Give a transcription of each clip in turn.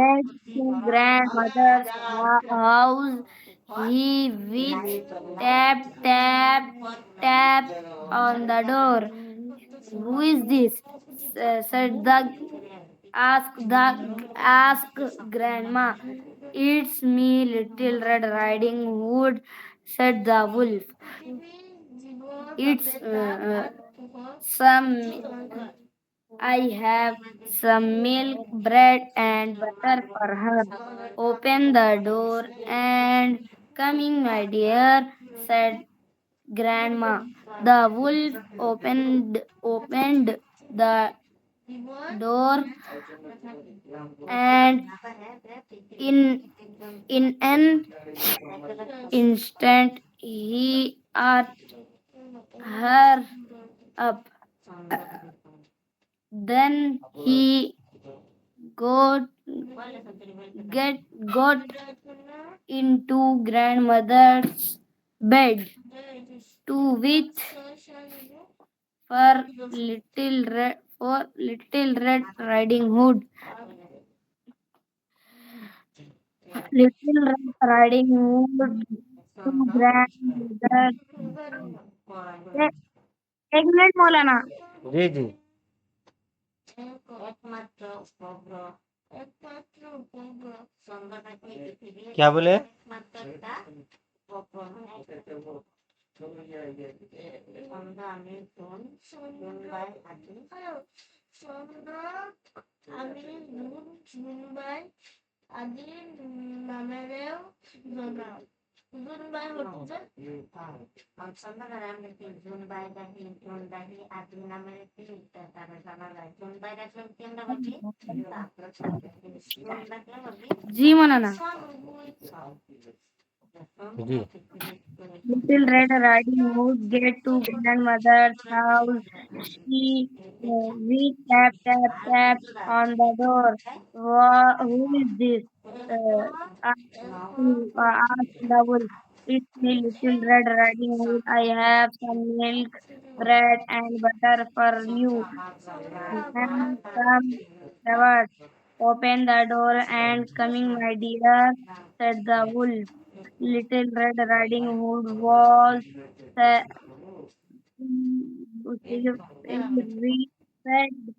went to grandmother's house. He with tap tap tap on the door. Who is this? Said the ask grandma. It's me, Little Red Riding Hood, said the wolf. It's some I have some milk, bread, and butter for her. Open the door and coming, my dear, said grandma. The wolf opened the door and in an instant he ate her up. Then he got get got into grandmother's bed to with for little red riding hood. Little red riding hood to grandmother. ए- एक minute मौलाना. जी जी. क्या बोले? जी मौलाना. जी. Little Red Riding Hood get to grandmother's house. She we tap tap tap on the door. Who is this? Asked the wolf. It's me, Little Red Riding Hood. I have some milk, bread, and butter for you. And some flowers. Open the door and coming, my dear, said the wolf. Little Red Riding Hood was uh, said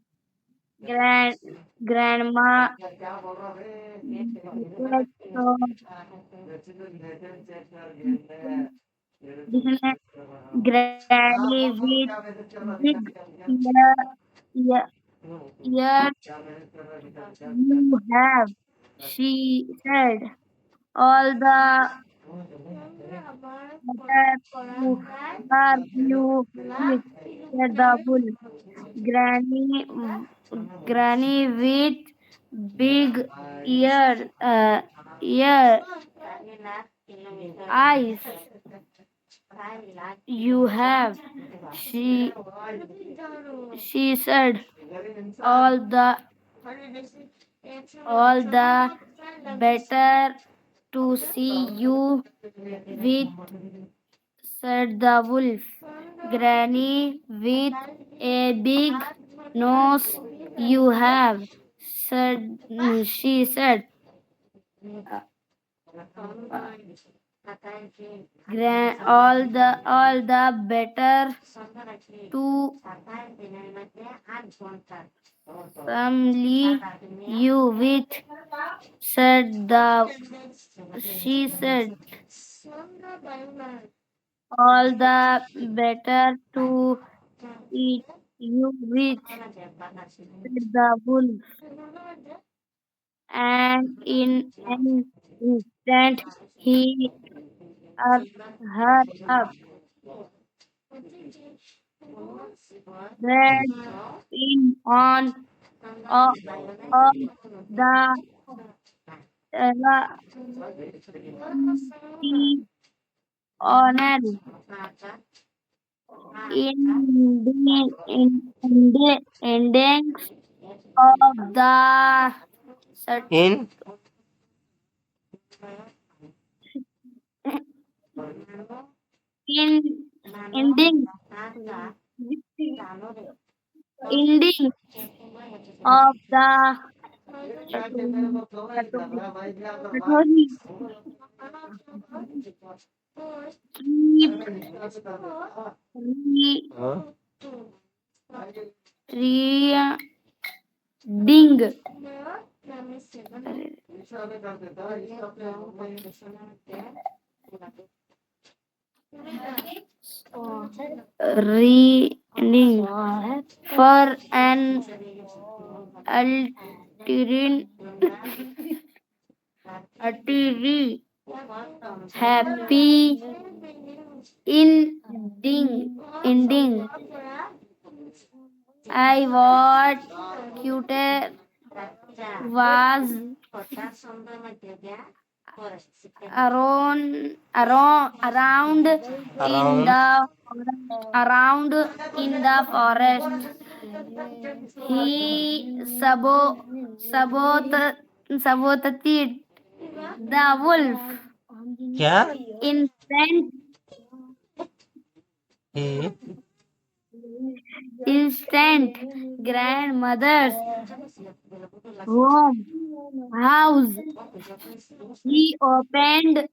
grand, grandma said, so granny with big ear, ear, ears you have, she said. All the better to are you with, said the wolf. Granny, Granny with big ear eyes. You have, she she said. All the all the better to see you with, said the wolf. Granny with a big nose you have, said she said. All the better to family you with, said the she said. All the better to eat you with, said the wolf. And in an instant he ate her up. Bread in of, of the tea honor endings of the cert- In in ending ending of the कटोरी keep हाँ reading reading for an altering artery happy ending I what cuter was around in around the around in the forest. He saboted the wolf. क्या Instant he instant grandmother's home house. He opened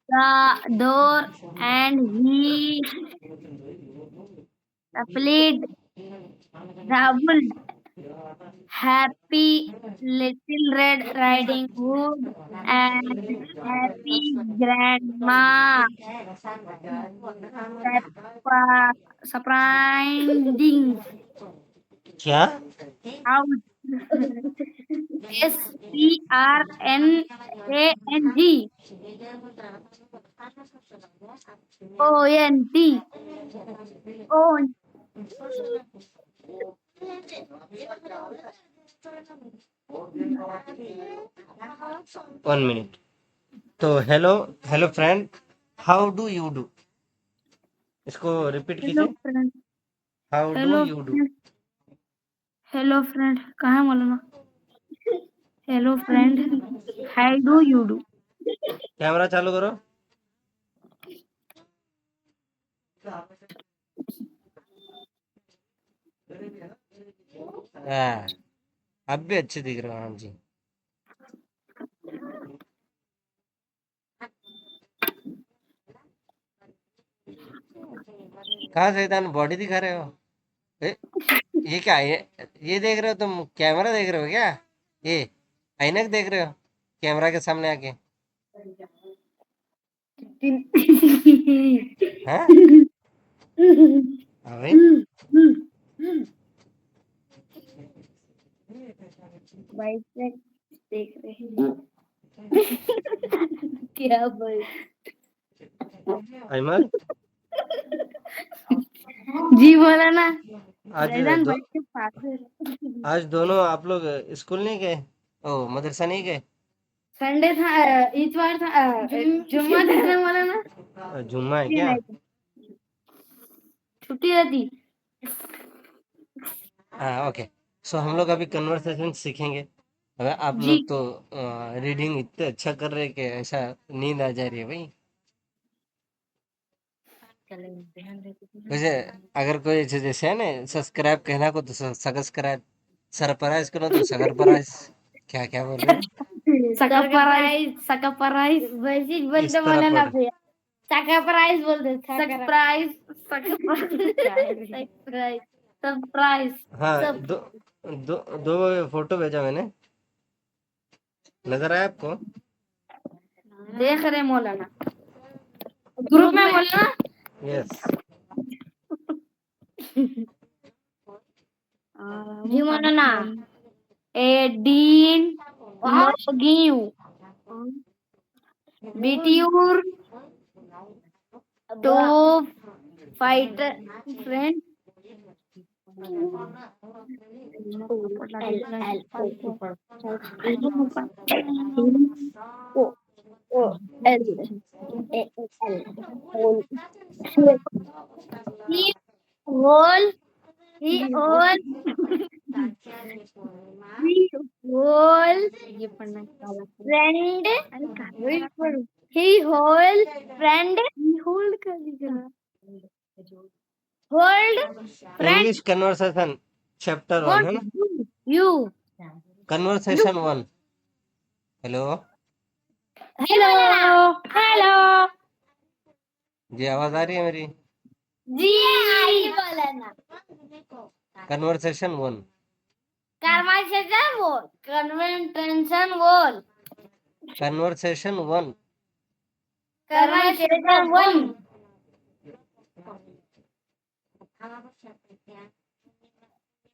the door and he applied the wolf. Happy Little Red Riding Hood and Happy Grandma surprising क्या out SPRNANG ONT O 1 minute तो hello hello friend how do you do इसको repeat Hello कीजिए friend. How do Hello you do friend. Hello friend. कहाँ है मौलाना? Hello friend. How do you do? Camera चालू करो हाँ अब भी अच्छे दिख रहे हो हाँ जी कहाँ शैतान बॉडी दिखा रहे हो ए, ये क्या है ये देख रहे हो तुम कैमरा देख रहे हो क्या ये ऐनक देख रहे हो कैमरा के सामने आके हाँ हाँ भाई भाई से देख रहे हैं क्या भाई अहमद जी बोला ना आज फैजान दो भाई के पास आज दोनों आप लोग स्कूल नहीं गए ओ मदरसा नहीं गए संडे था इतवार था जुम्मा था ना बोला ना जुम्मा है जी क्या नहीं छुट्टी रहती हाँ ओके सो हम लोग अभी कन्वर्सेशन सीखेंगे अगर आप जी लोग तो रीडिंग इतने अच्छा कर रहे हैं कि ऐसा नींद आ जा रही है भाई वैसे अगर कोई जैसे है ना सब्सक्राइब कहना को तो सब्सक्राइब सरप्राइज करो तो सरप्राइज क्या क्या बोल रहे हो सकरप्राइज वैसे इस बोलते तरह बोला ना पढ़ भैया सरप्राइज बोलते सरप्राइज सरप्राइज सरप्राइज हाँ दो दो दो फोटो भेजा मैंने नजर आया आपको देख रहे मौलाना ग्रुप में मौलाना यस जी मौलाना एडीन लोगियो बिट्यूर to fighter friend He whole he whole he whole friend he whole friend he hold hold friend English conversation chapter 1 है want ना you conversation 1। Hello hello hello जी, आवाज आ रही है मेरी? जी आई बोला ना कन्वर्सेशन 1। कन्वर्सेशन बोल कन्वर्सेशन बोल कन्वर्सेशन 1। कन्वर्सेशन वन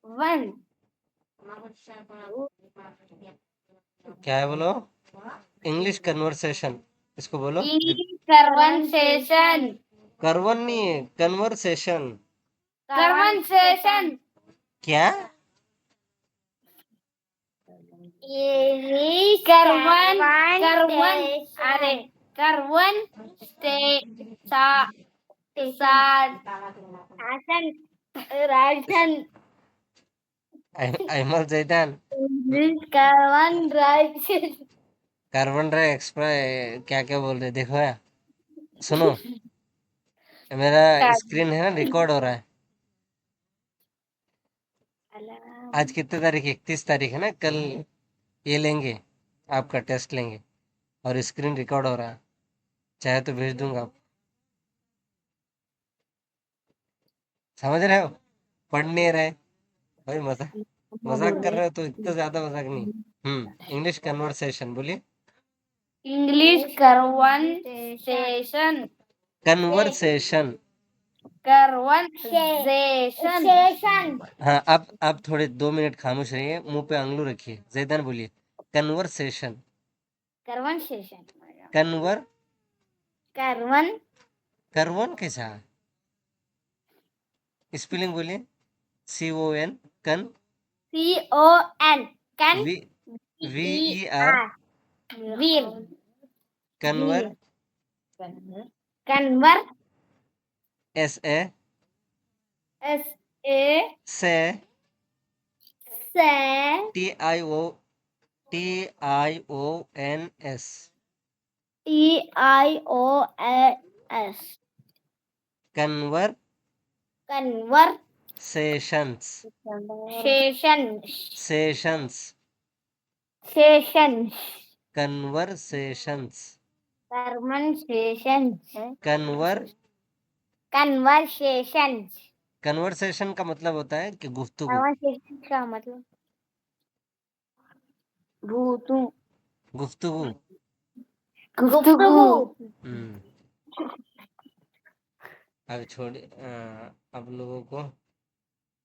वन क्या है बोलो? इंग्लिश कन्वर्सेशन, इसको बोलो। इंग्लिश कन्वर्सेशन करवन नहीं है, कन्वर्सेशन। कन्वर्सेशन क्या? करवन करवन अरे करवन स्टे सा सा राशन राशन अहमद जैदान। इंग्लिश करवन राशन कार्बन डाइऑक्साइड क्या क्या बोल रहे देखो यार, सुनो। मेरा स्क्रीन है ना, रिकॉर्ड हो रहा है। आज कितने तारीख? 31 तारीख है ना। कल ये लेंगे, आपका टेस्ट लेंगे, और स्क्रीन रिकॉर्ड हो रहा है। चाहे तो भेज दूंगा आप। समझ रहे हो? पढ़ नहीं रहे भाई, मजाक मजाक कर रहे हो तो इतना ज्यादा मजाक नहीं। इंग्लिश कन्वर्सेशन बोलिए। English conversation conversation. कन्वर्सेशन हाँ, अब थोड़े 2 मिनट खामोश रहिए, मुंह पे आंगलू रखिए। जैदान बोलिए कन्वर्सेशन। कन्वर्सेशन कन्वर करवन करवन कैसा? स्पेलिंग बोलिए। CON con CON con V VER R ver conver conver SA SA से से TIONS TIOS conver conver sessions session sessions session conversations conversation conver conversation conversation का मतलब होता है कि गुफ्तगू। कन्वर्सेशन का मतलब भूतू गुफ्तगू। गुफ्तगू हम्म अब छोड़िए, अब लोगों को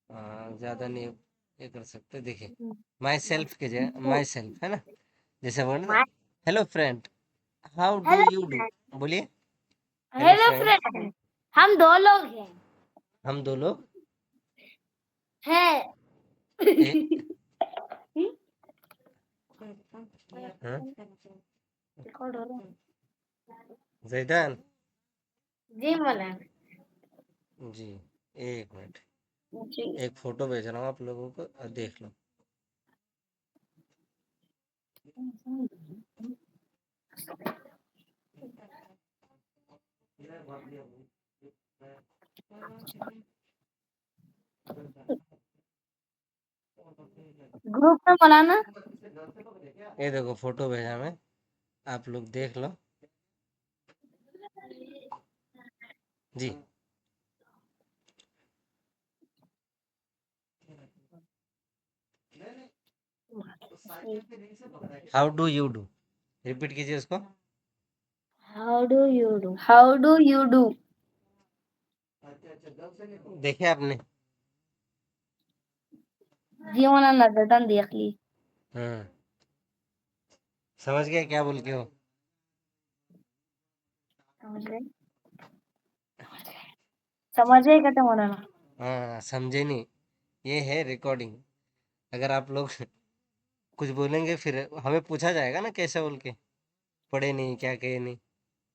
ज्यादा नहीं ये कर सकते। देखिए, माई सेल्फ के जगह माई सेल्फ है ना, जैसे word. Hello friend, how do hello you do. बोलिए हेलो हेलो फ्रेंड। फ्रेंड हम दो लोग हैं हम दो लोग हैं ए, हाँ? रिकॉर्ड हो रहा जैदान है जी मौलाना जी, एक मिनट, जी एक फोटो भेज रहा हूँ आप लोगों को, देख लो। ग्रुप में मौलाना ये देखो फोटो भेजा मैं, आप लोग देख लो जी। How do you do, repeat कीजिए उसको। How do you do how do you do देखिए आपने। जी मौलाना गर्दन देख ली हाँ, समझ गए क्या बोल के हो? समझ गए समझ गए कहते मौलाना हाँ, समझे नहीं, ये है रिकॉर्डिंग। अगर आप लोग कुछ बोलेंगे फिर हमें पूछा जाएगा ना कैसे बोल के, पढ़े नहीं क्या कहे नहीं,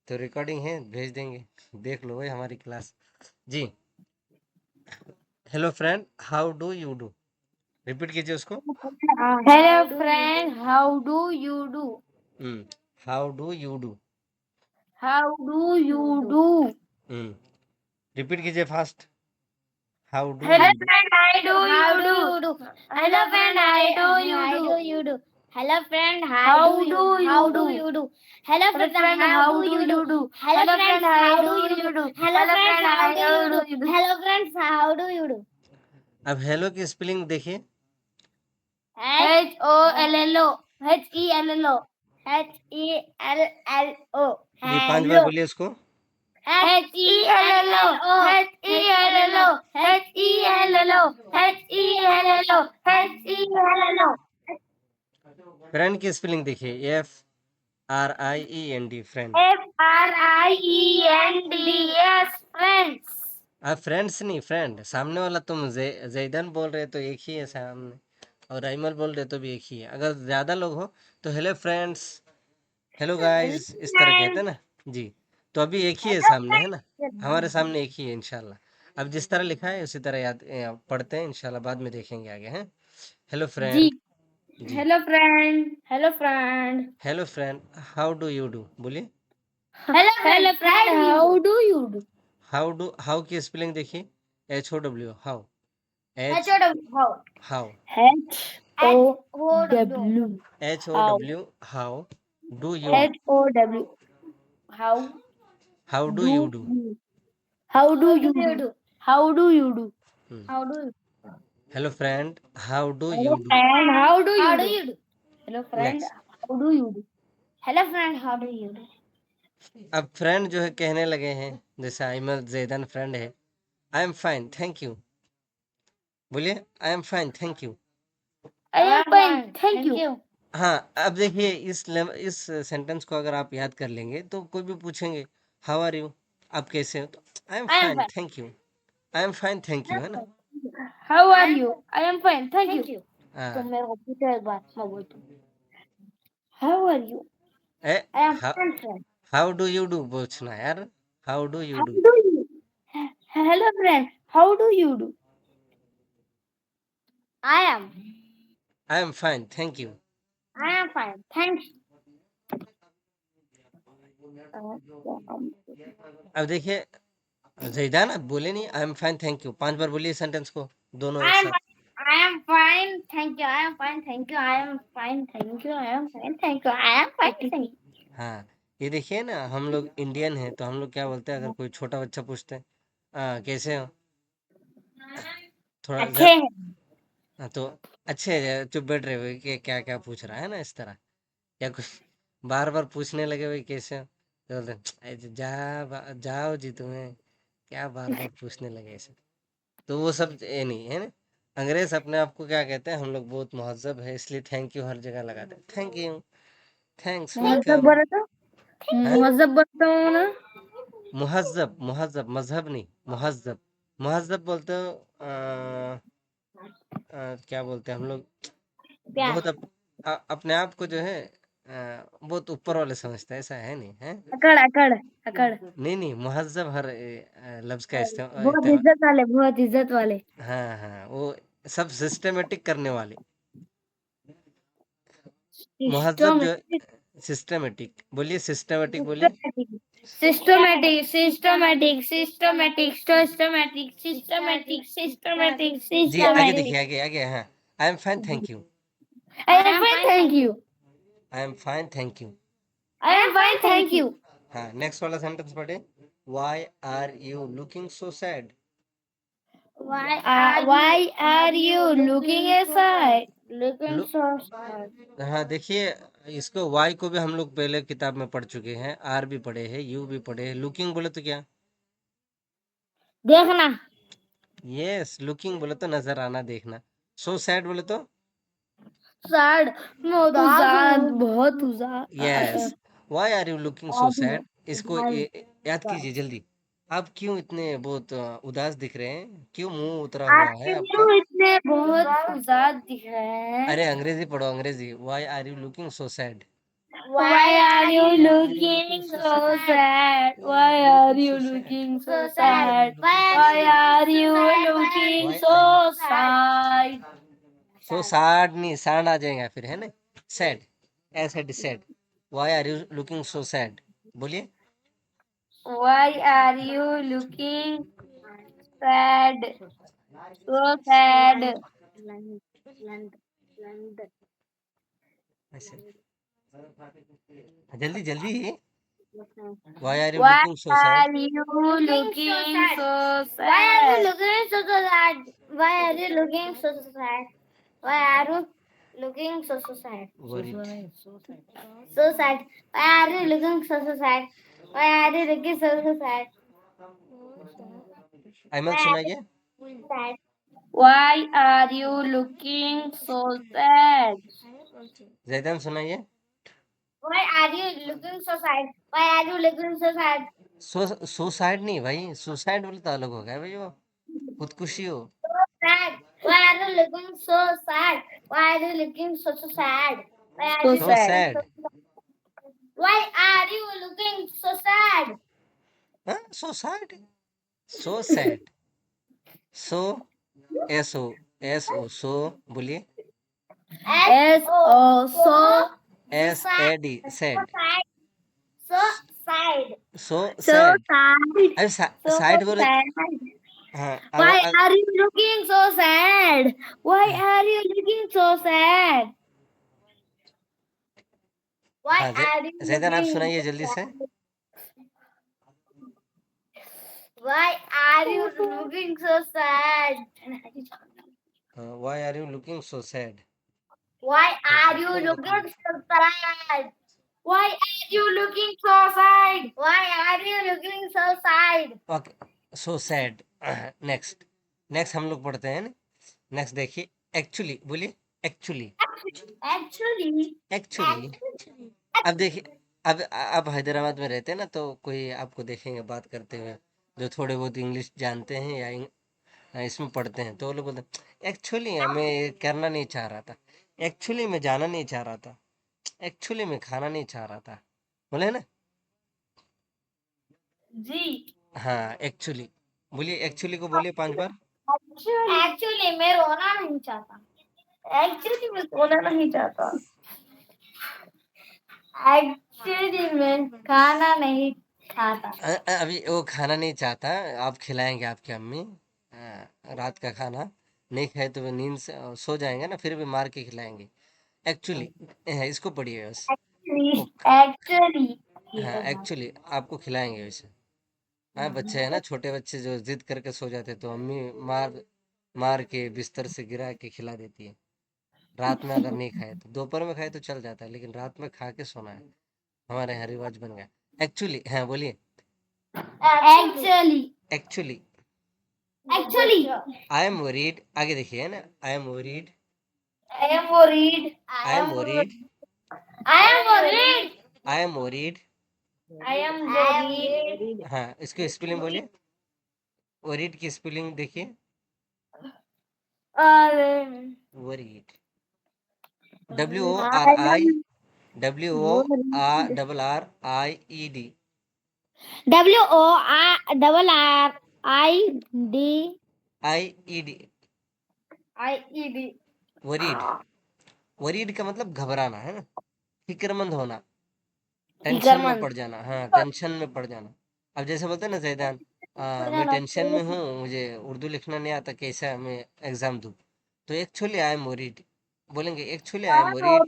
तो रिकॉर्डिंग है, भेज देंगे। देख लो भाई हमारी क्लास जी। Hello friend, how do you do, repeat कीजिए उसको। Hello friend how do you do how do you do. How do you do repeat कीजिए fast. How do Hello you do? friend, how do How you do do? you do? Hello friend, how do you How do? do you do? Hello friend, How how do do you how do? do you do? Hello Hello friend, how do you do? Hello Hello friends, friend, how how do do you you do? do? Hello Hello friends, friend, how how do you do do? you do? Hello friends, how do you do? अब hello की spelling देखिए। H H-O-L-L-O. H-E-L-L-O. H-E-L-L-O. जी 5 बार Hello. बोलिए उसको। H-E-L-L-O. H-E-L-L-O. H-E-L-L-O. H-E-L-L-O. H-E-L-L-O. Friend की spelling देखिए। FRIEND friend. F-R-I-E-N-D-S. Friends. आप friends नहीं, friend. सामने वाला तुम जैदन बोल रहे तो एक ही है सामने, और अइमल बोल रहे तो भी एक ही है। अगर ज़्यादा लोग हो तो हेलो फ्रेंड्स, हेलो गाइस, इस तरह कहते हैं ना जी। तो अभी एक ही है सामने, है ना, हमारे सामने एक ही है इंशाल्लाह। अब जिस तरह लिखा है उसी तरह याद पढ़ते हैं इंशाल्लाह, बाद में देखेंगे आगे हैं। Hello friend. जी Hello friend. Hello friend. Hello friend, how do you do बोलिए। Hello friend. How do you do? How की स्पेलिंग देखिए। HOW how. H H-O-W. How? How. H-O-W. How? HOW how do you do. H-O-W. How how do do you do. you? How do you do? How do you do? How do you? Hello friend, how do Hello you do. friend. How do How you do do? you do? Hello friend. Next. How do you do? Hello friend, how do you do? अब friend जो है कहने लगे हैं, जैसे Ahmad Zaidan friend है। I am fine thank you बोलिए। I am fine thank you. I am fine. Thank you. हाँ, अब देखिए इस सेंटेंस को अगर आप याद कर लेंगे तो कोई भी पूछेंगे हाउ आर यू, आप कैसे हो, तो I am I am fine fine. Thank you. I am fine thank you, है ना। How are you? I am fine. Thank Thank you. you. तो हाँ। मेरे को पूछो एक बार, मैं बोलता हूँ. How are you? A I am fine, friend. How do you do पूछना यार। How do you How do. do you? Hello friend. How do you do? I am. I am fine thank you. I am fine. Thanks. अब देखिए जैदान, आप बोले नहीं आई am fine thank you, 5 बार बोलिए sentence को, दोनों एक I am साथ। I am fine. Thank you. I am fine. Thank you. I am fine. Thank you. I am fine. Thank you. I am fine. Thank you. हाँ, ये देखिए ना, हम लोग इंडियन हैं तो हम लोग क्या बोलते हैं अगर कोई छोटा बच्चा पूछते हैं कैसे हो, थोड़ा अच्छे हैं. तो अच्छे चुप बैठ रहे हुए कि क्या क्या पूछ रहा है ना, इस तरह। या कुछ बार बार पूछने लगे भाई कैसे हो, तो बोलते हैं, "ऐसे जाओ जी तुम्हें, क्या बार बार पूछने लगे ऐसे"। तो वो सब ये नहीं है ना। अंग्रेज अपने आप को क्या कहते हैं, हम लोग बहुत महजब है इसलिए थैंक यू हर जगह लगाते हैं। थैंक यू, थैंक्स, मतलब वेलकम। बोला तो है मतलब बोलता हूँ ना. मुहज़्ज़ब, मुहज़्ज़ब, मज़हब नहीं, मुहज़्ज़ब। मुहज़्ज़ब बोलते हो क्या बोलते हैं हम लोग, प्यार. बहुत अपने आप को जो है बहुत ऊपर वाले समझते हैं, ऐसा है नहीं, है? अकड़ अकड़ अकड़. नहीं, नहीं, मुहज़्ज़ब हर लफ्ज़ का बहुत इज्जत वाले, बहुत इज्जत वाले. हाँ, हाँ, वो सब सिस्टमैटिक करने वाले। मुहज़्ज़ब जो है सिस्टमैटिक, बोलिए सिस्टमैटिक बोलिए। Systematic, systematic, systematic, systematic, systematic, systematic, जी, आगे systematic. देखिए, आगे, हाँ। I am fine thank you. I am fine, thank you. I am fine thank you. I am fine, thank you. हाँ, नेक्स्ट वाला सेंटेंस पढ़े। Why are you looking so sad. Why are you looking aside? Looking look, so sad. हाँ देखिए, इसको Y को भी हम लोग पहले किताब में पढ़ चुके हैं, आर भी पढ़े हैं, यू भी पढ़े हैं। लुकिंग बोले तो क्या? देखना. यस, लुकिंग बोले तो नजर आना, देखना। सो सैड बोले तो Sad. बहुत उजाद, बहुत यस। उजाद. Why are you looking so sad, इसको याद कीजिए जल्दी। आप क्यों इतने बहुत उदास दिख रहे हैं, क्यों मुंह उतरा हुआ आज है आपका? क्यों इतने बहुत उजाद दिख रहे हैं? अरे अंग्रेजी पढ़ो, Angrezi. Why are you looking so sad. Why are you looking so sad? Why are you looking so sad? Why are you looking so sad? So sad नहीं, सैड आ जाएगा फिर, है ना। सैड, ऐसे sad. Why are you looking so sad बोलिए। Why are you looking sad? So sad. ऐसे जल्दी जल्दी Why are you Why looking so sad? are you looking so sad? Why are you looking so sad? Why are you looking so sad? Why are you looking so sad? Worried. So sad. Why are you looking so sad? Why are you looking so sad? Ahmad सुनाइए. Sad. Why are you looking so sad? जैदान सुनाइए. Why are you looking so sad? Why are you looking so sad? Suicide नहीं भाई, suicide बोले तो अलग हो गया भाई, वो खुदकुशी हो. So sad. Why are you looking so sad? Why are you looking so sad? Why are So you So sad. sad. Why are you looking so sad? हाँ, so sad. So sad. So so बोलिए. S-O, so SAD sad. So sad. So so sad. sad. अरे So side बोले. sad. हाँ Why are you looking so sad? Why are you looking so sad? Why हाँ are you जैदान आप looking सुनाइए so जल्दी से. sad? Why are you looking so sad? Why are you looking so sad? Why are you looking so sad? Why are you looking so sad? Why are you looking so sad? Okay, so sad. Next हम लोग पढ़ते हैं. Next देखिए. Actually बोलिए. Actually. Actually, अब देखिए. अब आप हैदराबाद में रहते हैं ना, तो कोई आपको देखेंगे बात करते हुए जो थोड़े बहुत इंग्लिश जानते हैं या इसमें पढ़ते हैं, तो वो लोग बोलते हैं एक्चुअली मैं ये करना नहीं चाह रहा था, एक्चुअली मैं जाना नहीं चाह रहा था, एक्चुअली मैं खाना नहीं चाह रहा था, बोले ना. जी. हाँ एक्चुअली बोलिए. एक्चुअली को बोलिए 5 बार. actually मैं रोना नहीं चाहता. Actually मैं सोना नहीं चाहता. Actually मैं खाना नहीं खाता. अभी वो खाना नहीं चाहता, आप खिलाएंगे आपकी अम्मी. रात का खाना नहीं खाए तो वो नींद से सो जाएंगे ना, फिर भी मार के खिलाएंगे. एक्चुअली इसको पढ़िए बस. Actually. हाँ एक्चुअली आपको खिलाएंगे वैसे. हाँ बच्चे हैं ना, छोटे बच्चे जो जिद करके सो जाते हैं, तो अम्मी मार मार के बिस्तर से गिरा के खिला देती है. रात में अगर नहीं खाए तो, दोपहर में खाए तो चल जाता है, लेकिन रात में खा के सोना है. हमारे यहाँ रिवाज बन गया. एक्चुअली हाँ बोलिए. Actually, actually actually, I am worried. आगे देखिए है ना. आई am worried. I am worried. I am worried. I am worried. I am worried. I am worried. हाँ इसको स्पेलिंग बोलिए. वरीड की स्पेलिंग देखिए. Worried. WORI. WORRIED. WORRID. IED. IED. Worried. Worried का मतलब घबराना है ना, फिक्रमंद होना, टेंशन में पड़ जाना. हाँ टेंशन में पड़ जाना. अब जैसे बोलते हैं ना जैदान, मैं टेंशन में हूँ, मुझे उर्दू लिखना नहीं आता, कैसा मैं एग्जाम दूँ. तो एक्चुअली आई एम वरीड बोलेंगे. Actually I am worried.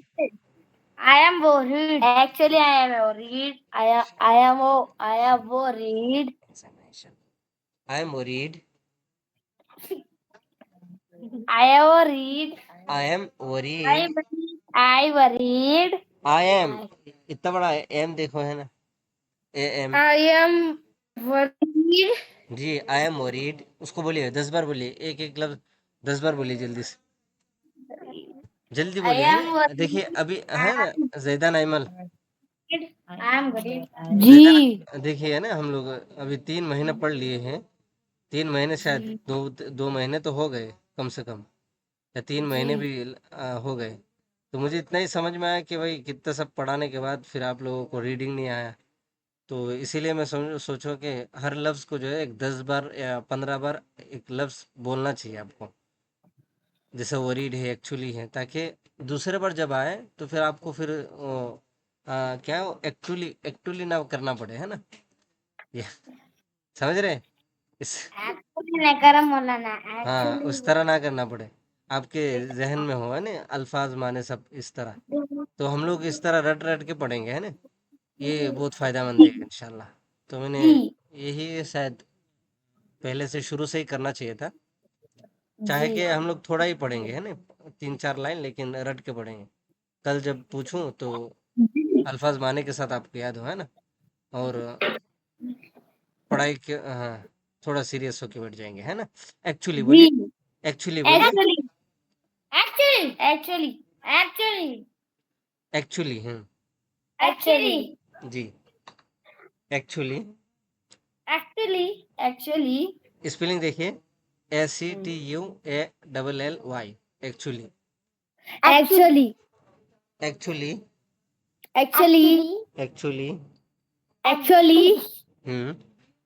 I am worried. Actually, I am worried. I am worried. I am worried. I am worried. I am worried. I worried. I am इतना बड़ा M देखो है ना. AM. I am worried. जी I am worried. उसको बोलिए 10 बार बोलिए. एक एक लफ्ज 10 बार बोलिए जल्दी से. जल्दी बोलिए है ना. देखिए अभी है ना जैदान अयमल. I am worried. जी देखिए है ना, हम लोग अभी 3 महीने पढ़ लिए हैं. 3 महीने शायद 2 महीने तो हो गए कम से कम, या 3 महीने भी हो गए. तो मुझे इतना ही समझ में आया कि भाई कितना सब पढ़ाने के बाद फिर आप लोगों को रीडिंग नहीं आया. तो इसीलिए मैं सोचो कि हर लफ्ज़ को जो है एक 10 बार या 15 बार एक लफ्ज़ बोलना चाहिए आपको, जैसे वरीड है, एक्चुअली है, ताकि दूसरे बार जब आए तो फिर आपको फिर क्या एक्चुअली एक्चुअली ना करना पड़े, है ना. ये समझ रहे हैं. इस Actually नहीं करा मौलाना हाँ, actually उस तरह ना करना पड़े। आपके ज़हन में हो, है ना? अल्फ़ाज़ माने सब इस तरह। तो हम लोग इस तरह रट-रट के पढ़ेंगे, है ना? ये बहुत फ़ायदेमंद है इंशाल्लाह। तो मैंने जी यही शायद पहले से शुरू से ही करना चाहिए था। चाहे जी कि हम लोग थोड़ा ही पढ़ेंगे, है ना? 3-4 लाइन लेकिन रट के पढ़ेंगे। कल जब पूछूँ तो अल्फ़ाज़ माने के साथ आपको याद हो, है ना? और पढ़ाई के हाँ, थोड़ा सीरियस होके बैठ जाएँगे, है ना? एक्चुअली बोलिए, जी एक्चुअली बोलिए। actually actually एक्चुअली actually जी। एक्चुअली actually स्पेलिंग देखिए ACTUALLY actually actually actually actually actually actually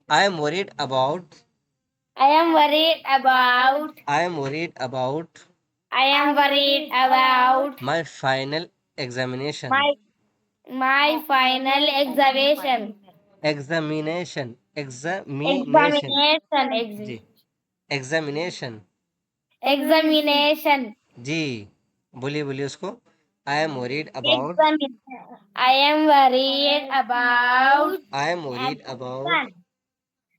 I am worried about I am worried about I am worried about I am worried about my final examination my final examination. Examination examination Examination. जी examination Examination. जी बोलिए बोलिए उसको I am worried about Examination. I am worried about. I am worried about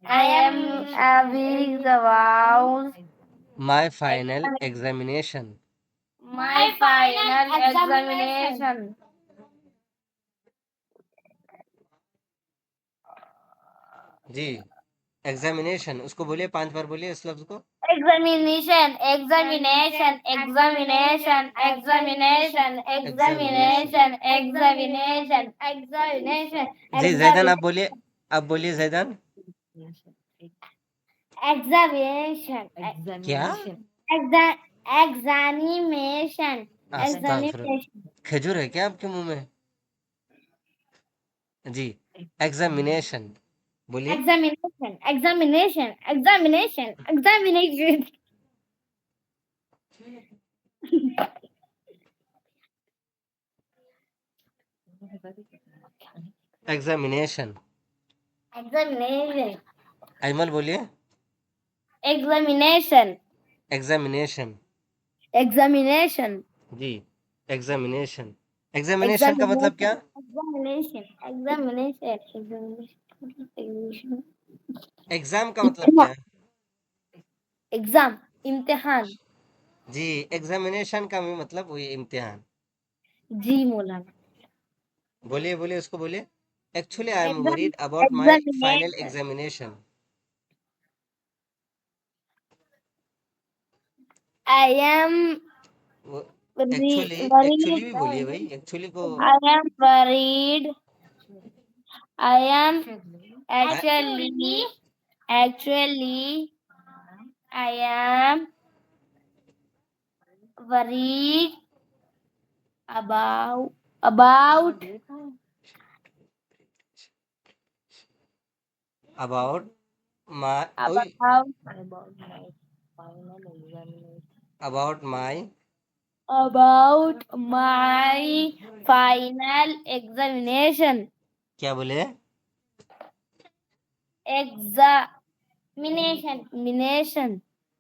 I am worried about my final examination my final examination. जी examination उसको बोलिए 5 बार बोलिए इस लफ्ज को Examination, examination, examination, examination, examination, examination, examination, जी जैदान आप बोलिए जैदान examination, क्या examination, अस्तगफिर examination, खजूर है क्या आपके मुंह में जी एग्जामिनेशन बोलिए examination, examination, examination, examination. Examination Examination, Ajmal बोलिए examination, एग्जामिनेशन examination, जी एग्जामिनेशन एग्जामिनेशन का मतलब क्या examination, examination, examination, एग्जाम का मतलब क्या है exam, इम्तिहान. जी एग्जामिनेशन का भी मतलब वही इम्तिहान जी मौलाना. बोलिए बोलिए उसको बोलिए actually I M Exam, worried about my final examination. Examination I am actually worried. भी बोलिए भाई एक्चुअली को I am worried. I am I- actually, I am worried about about my about about my about my final examination. क्या बोले Examination. Examination.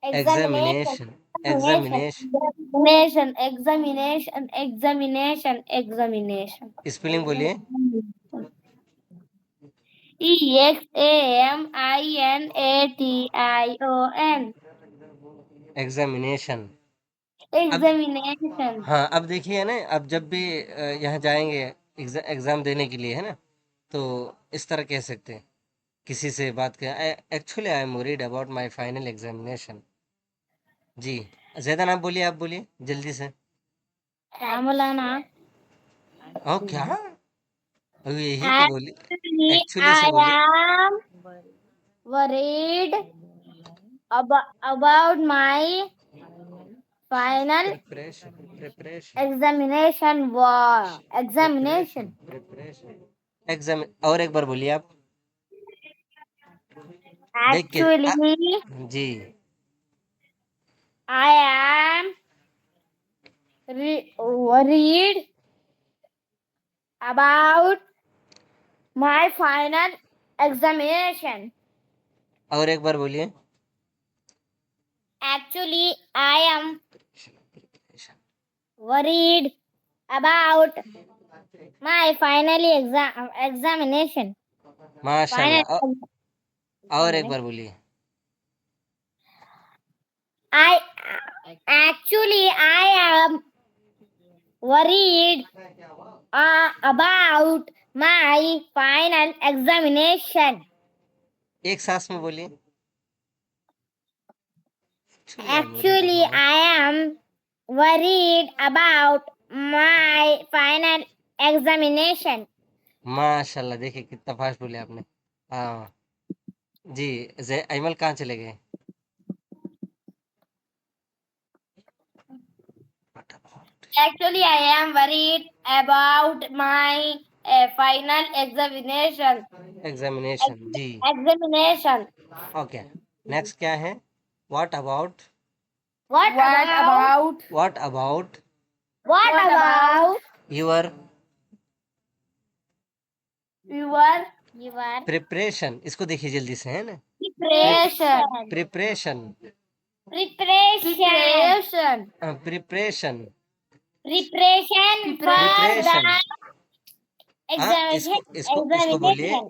Examination examination Examination. Spelling बोलिए Examination. Examination अब Examination. हाँ अब देखिए ना अब जब भी यहाँ जाएंगे एग्जाम देने के लिए है ना तो इस तरह कह सकते हैं किसी से बात कर actually I am worried about my final examination जी जैदान आप बोलिए जल्दी से मौलाना. ओ क्या अभी यही तो बोली Actually, एक्चुअली से I बोलिए am worried about my final preparation preparation examination. Examination. Preparation exam और एक बार बोलिए आप देख के Actually, ji I am worried about my final examination. और एक बार बोलिए। Actually, I am worried about my final examination. माशाल्लाह। Final और एक examination. बार बोलिए। I am worried about my final examination. एक सांस में बोलिए। Actually, I am worried about my final examination. माशाल्लाह, देखिए कितना फास्ट बोले आपने। हाँ जी। अजमल कहाँ चले गए? Actually, I am worried about my final examination. Examination जी। Examination. ओके, नेक्स्ट क्या है? What about? What about? What about What about your your preparation? इसको देखिए जल्दी से, है ना? preparation? Preparation. Preparation. Preparation. Preparation for preparation. the हाँ, इसको बोलिए। examination.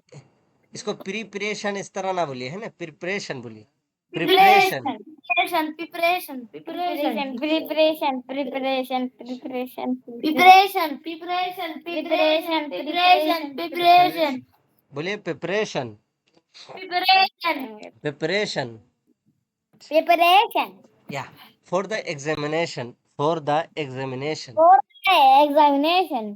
इसको प्रिपरेशन इस तरह ना बोलिए, है ना? प्रिपरेशन बोलिए। Preparation. Preparation. Preparation. Preparation. Preparation. Preparation. Preparation. Preparation. Preparation. Preparation. Preparation. बोलिए प्रिपरेशन। Preparation. प्रिपरेशन। Preparation. या for the examination. For the examination. For the examination.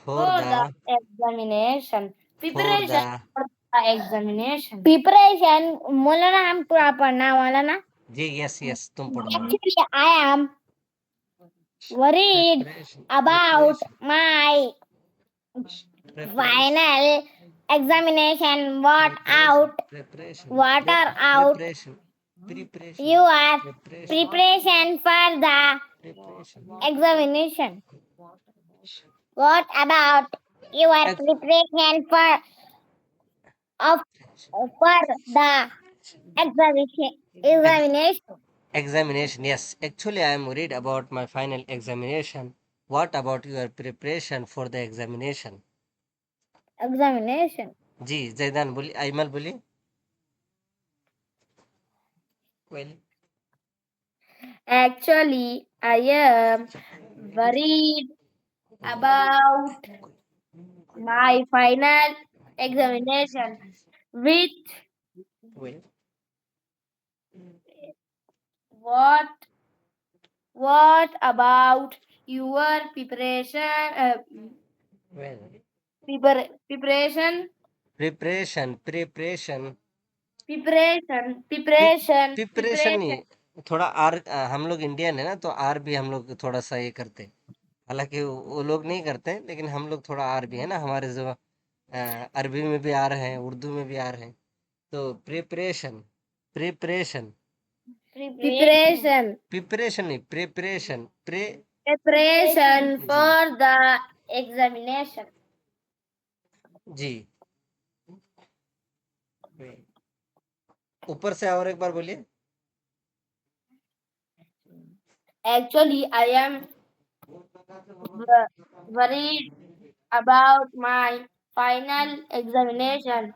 For the Examination. For the For the examination. Preparation. मौलाना हम पूरा पढ़ना वाला ना. जी। Yes तुम पढ़ो। Actually, I am worried about my final examination. What out? Water out. Your preparation for the examination. What about your preparation for the examination? Examination, yes. Actually, I am worried about my final examination. What about your preparation for the examination? Examination. जी, जैदान बोलिए। अजमल बोलिए। Well, Actually, I am worried about my final examination. With well, what about your preparation? well. Preparation. Preparation. Preparation नहीं, थोड़ा are. हम लोग Indian है ना, तो are भी हम लोग थोड़ा सा ये करते हैं। हालांकि वो लोग नहीं करते, लेकिन हम लोग थोड़ा आर भी है ना। हमारे जो अरबी में भी आर है, उर्दू में भी आर है। तो प्रिपरेशन। प्रिपरेशन प्रिपरेशन नहीं, preparation. Preparation for the examination. जी। ऊपर से और एक बार बोलिए। Actually, I am worried about my final examination.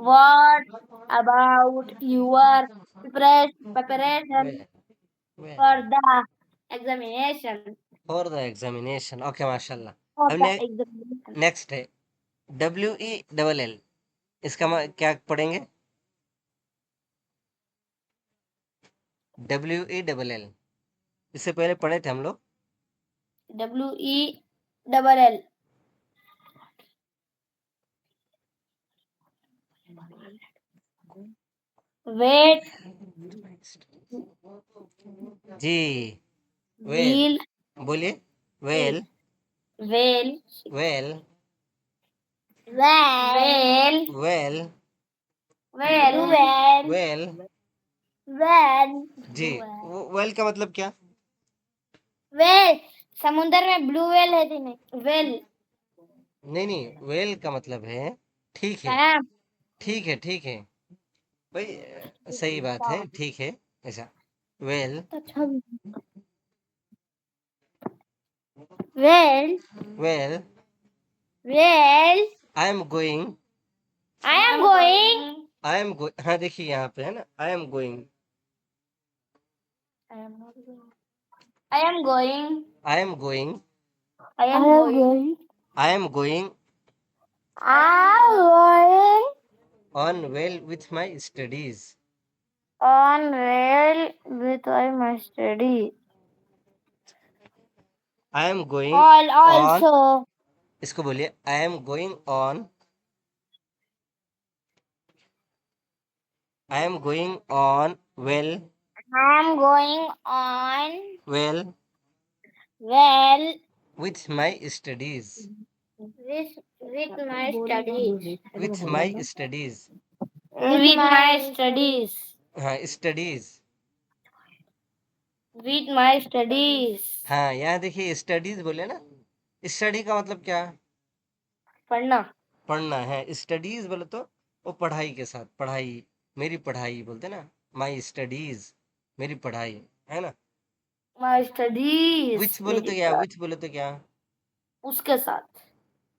What about your preparation for the examination? For the examination. Okay, माशाल्लाह। For अब the examination. नेक्स्ट है WELL। इसका क्या पढ़ेंगे? WELL। इससे पहले पढ़े थे हम लोग। WELL. Wait. जी। वेल बोलिए। Well Well. Well Well. Well Well. Well. Well. जी। वेल का मतलब क्या? वेल समुद्र में ब्लू वेल है थी नहीं वेल नहीं, वेल का मतलब है ठीक है। हाँ ठीक है। भाई सही बात है, ठीक है ऐसा। वेल अच्छा well well well I am going, I am going I am गो, हाँ देखिए यहाँ पे है ना, आई am going, I am not going I am going I am going, I am going I am going I am going on well with my studies. on well with my study I am going all on, also इसको बोलिए I am going on, I am going on well, I am going on well well with my studies, with my studies with my studies, with my studies हाँ studies, with my studies हाँ यहाँ देखिए studies बोले ना, study का मतलब क्या, पढ़ना पढ़ना है। स्टडीज बोले तो वो पढ़ाई के साथ, पढ़ाई, मेरी पढ़ाई बोलते ना, माई स्टडीज, मेरी पढ़ाई, है ना। my studies विथ बोले तो क्या, विथ बोले तो क्या, उसके साथ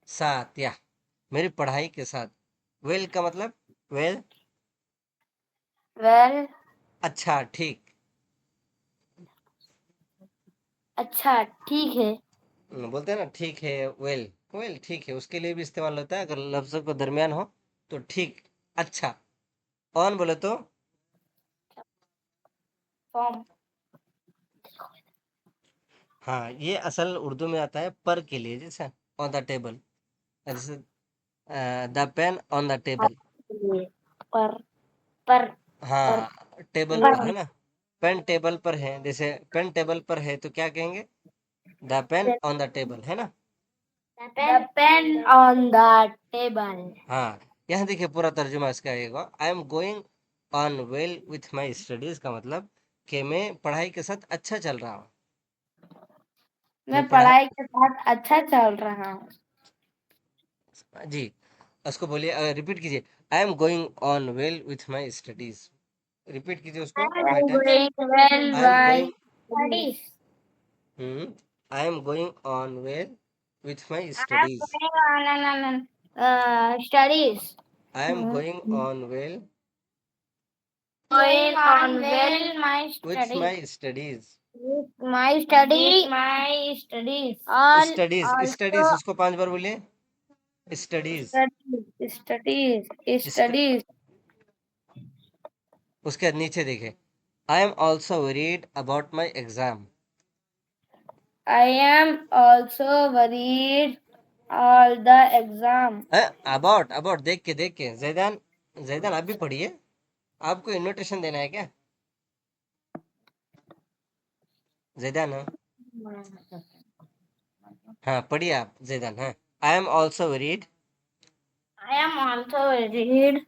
साथ, या मेरी पढ़ाई के साथ। वेल का मतलब, वेल well अच्छा ठीक, अच्छा ठीक है बोलते हैं ना ठीक है, वेल, वेल ठीक है, उसके लिए भी इस्तेमाल होता है अगर लफ्जों को दरमियान हो तो ठीक, अच्छा। ऑन बोले तो फॉर्म हाँ ये असल उर्दू में आता है पर के लिए, जैसे ऑन द टेबल, जैसे the pain on the table, पर पर हाँ टेबल पर है पर ना, पेन टेबल पर है, जैसे पेन टेबल पर है तो क्या कहेंगे, the pain on the table, है ना। the pen on the table हाँ यहाँ देखिए पूरा तर्जुमा इसका आएगा, आई am going on well with my studies का मतलब कि मैं पढ़ाई के साथ अच्छा चल रहा हूँ, मैं मैं पढ़ाई, पढ़ाई के साथ अच्छा चल रहा हूँ जी उसको बोलिए, रिपीट कीजिए, आई am going on well with my studies, repeat कीजिए उसको I 5 am times, going well I am by going, studies I am going on well with my I am studies, going on studies I am going on well going on well my with studies my studies, with my studies on studies, also studies उसको 5 बार बोलिए, studies, studies उसके नीचे देखे, I am also worried about my exam, I am also worried all the exam about, about देख के जैदान, जैदान आप भी पढ़िए, आपको इन्विटेशन देना है क्या, जैदान, हाँ पढ़िए आप जैदान, हाँ I am also worried, I am also worried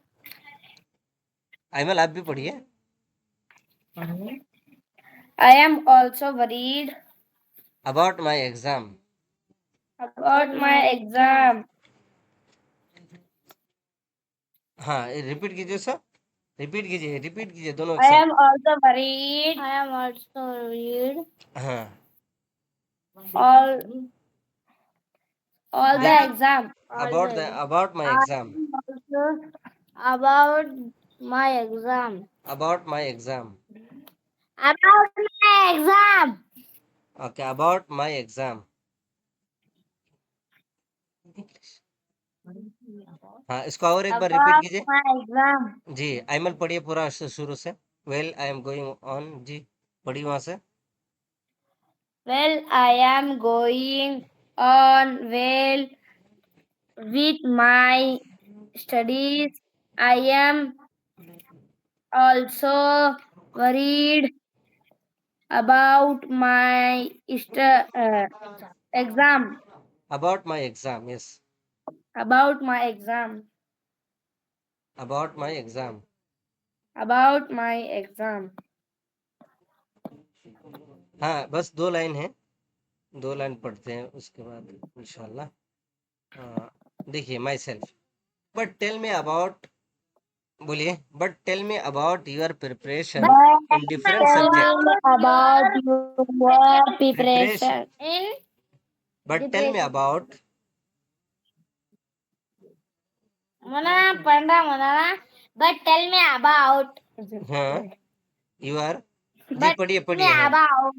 आईमल आप भी पढ़िए, I am also worried about my exam, about my exam हाँ रिपीट कीजिए सर, रिपीट कीजिए दोनों एक I साथ, am also worried I am also worried हाँ all the देखिए, exam about my I exam, am also about my exam about my exam, about my exam okay about my exam, हाँ इसको और एक बार रिपीट about कीजिए, my exam जी आईमल पढ़िए पूरा शुरू से, well I am going on, जी पढ़िए वहां से, well I am going on well with my studies I am also worried about my exam about my exam, yes about my exam about my exam, about my exam हाँ बस 2 line है, 2 line पढ़ते हैं उसके बाद इंशाल्लाह। देखिए myself, but tell me about बोलिए, but tell me about your preparation But in different tell subject. me about your preparation. in but tell me about. मला पंडा म्हणाला but tell me about हाँ, यू आर. जी but पढ़िए tell me पढ़िए. हाँ, about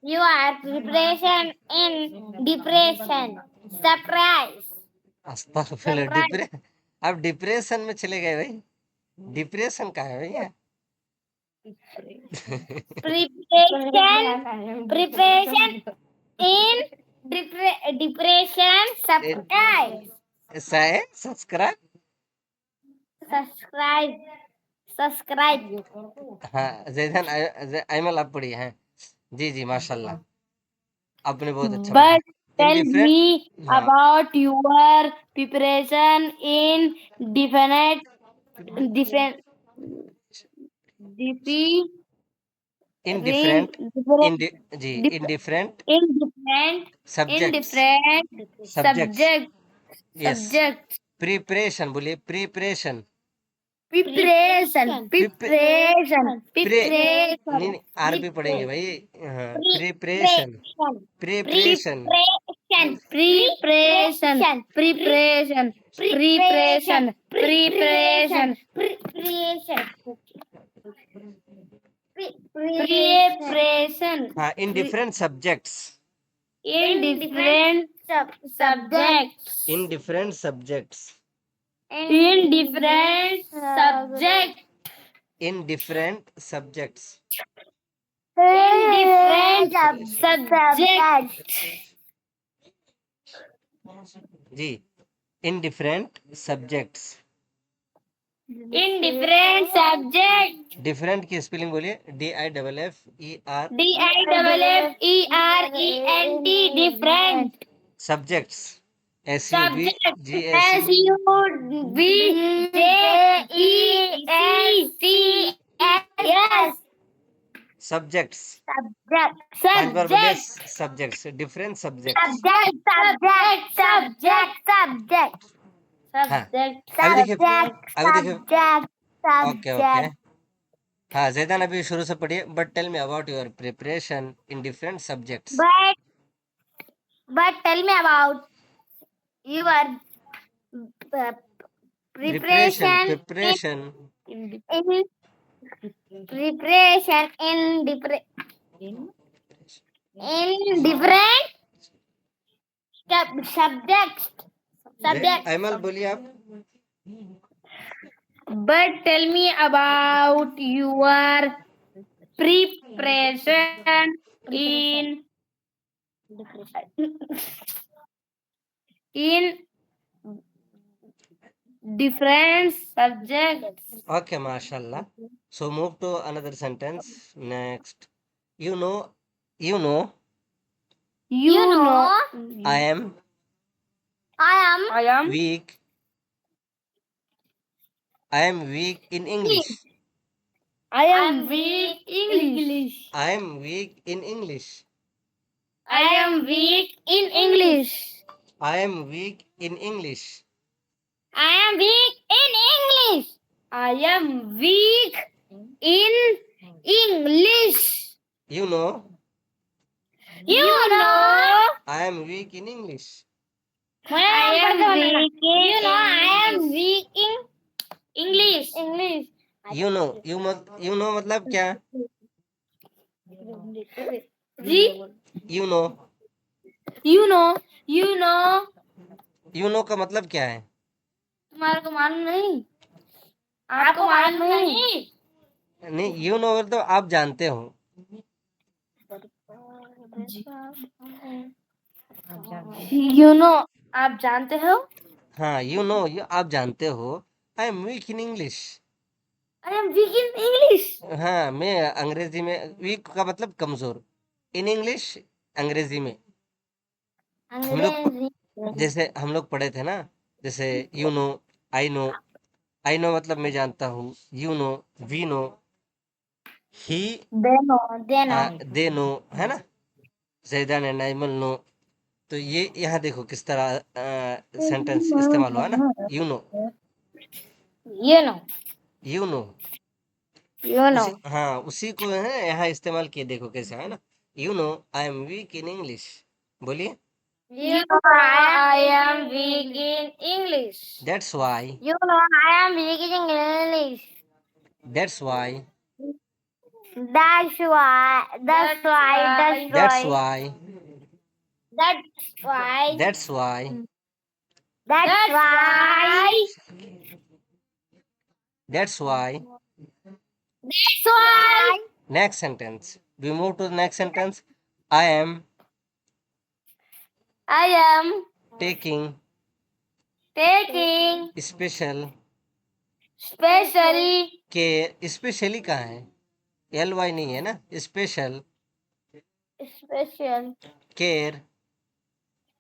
your preparation in depression surprise अस्तगफिरुल्लाह. surprise आप depression में चले गए भाई. डिप्रेशन का है भैया. preparation in depression surprise ऐसा है. सब्सक्राइब. subscribe हाँ, जैदान अयमल आप पढ़िए. हैं जी जी माशाल्लाह, आपने बहुत अच्छा पढ़ा. But tell Indifferent. me हाँ, about your preparation in different different different indifferent. different जी indifferent in different in subjects. different Subjects. Yes. subjects preparation बोलिए. प्रिपरेशन. preparation preparation प्रे preparation नहीं आरबी पढ़ेंगे भाई. हाँ, preparation. Preparation. preparation preparation preparation preparation preparation हाँ, in different subjects. in different subjects in different subjects. in different subjects in different subjects. in different subjects जी in different subjects. in different subjects different की spelling बोलिए. DIFFER. different different subjects. subjects SUBGS. SUBJECTS subjects. subject पांच बार बोलिए. subject subjects. Different subjects. subject हाँ, अभी देखिए. Okay okay. हाँ, जैदान अभी शुरू से पढ़िए. But tell me about your preparation in different subjects. but tell me about your preparation preparation. in preparation in different subjects Aimal बोलिए आप. but tell me about your preparation in different subjects Okay, mashallah. So move to another sentence. Next. You know you know I am I am weak. I am weak in English. I am weak English I am weak in English. I am weak in English I am weak in English. I am weak in English. I am weak in English You know You know I am weak in English. I am weak in I am weak in English You know. You know मतलब क्या? जी You know. you know You know का मतलब क्या है? तुम्हारे को मालूम नहीं आपको मालूम नहीं नहीं, you know मतलब आप जानते हो. you know आप जानते हो हाँ, you know आप जानते हो. I am weak in English. I am weak in English हाँ, मैं अंग्रेजी में वीक का मतलब कमजोर. इन इंग्लिश अंग्रेजी में. हम लोग जैसे हम लोग पढ़े थे ना, जैसे you know, I know. I know मतलब मैं जानता हूँ. You know, we know, he, they know, है ना. Zaidan and Aimal know. तो ये यहाँ देखो किस तरह सेंटेंस इस्तेमाल हुआ ना. You no. you know you know You know. उसी हाँ उसी को है यहाँ इस्तेमाल किए, देखो कैसे है ना। You know I am weak in English, बोलिए। You know I am weak in English. That's why, You know I am weak in English. That's why, That's why. That's why. That's that's why. Why, That's why. That's why, That's why. That's why. That's why. Next sentence. We move to the next sentence. I am I am taking taking special special care. Especially कहाँ है? LY नहीं है ना? Special special care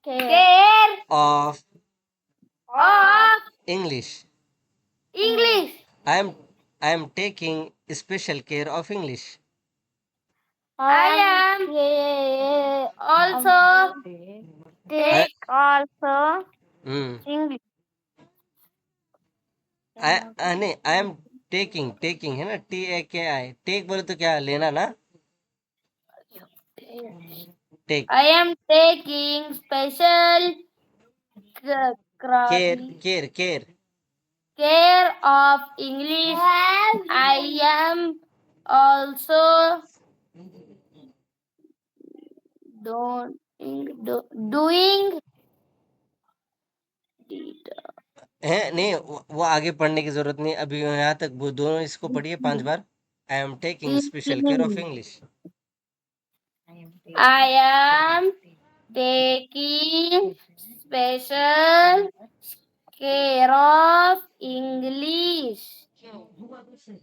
care of of English. English. I am taking special care of English. I am also take also Hmm. English. नहीं I am taking है ना, TAKI। take बोले तो क्या लेना ना? take I am taking special care care of English. I am also doing है नहीं, वो आगे पढ़ने की जरूरत नहीं, अभी यहाँ तक वो दोनों इसको पढ़िए 5 बार। I am taking special care of English. I am taking special care of English.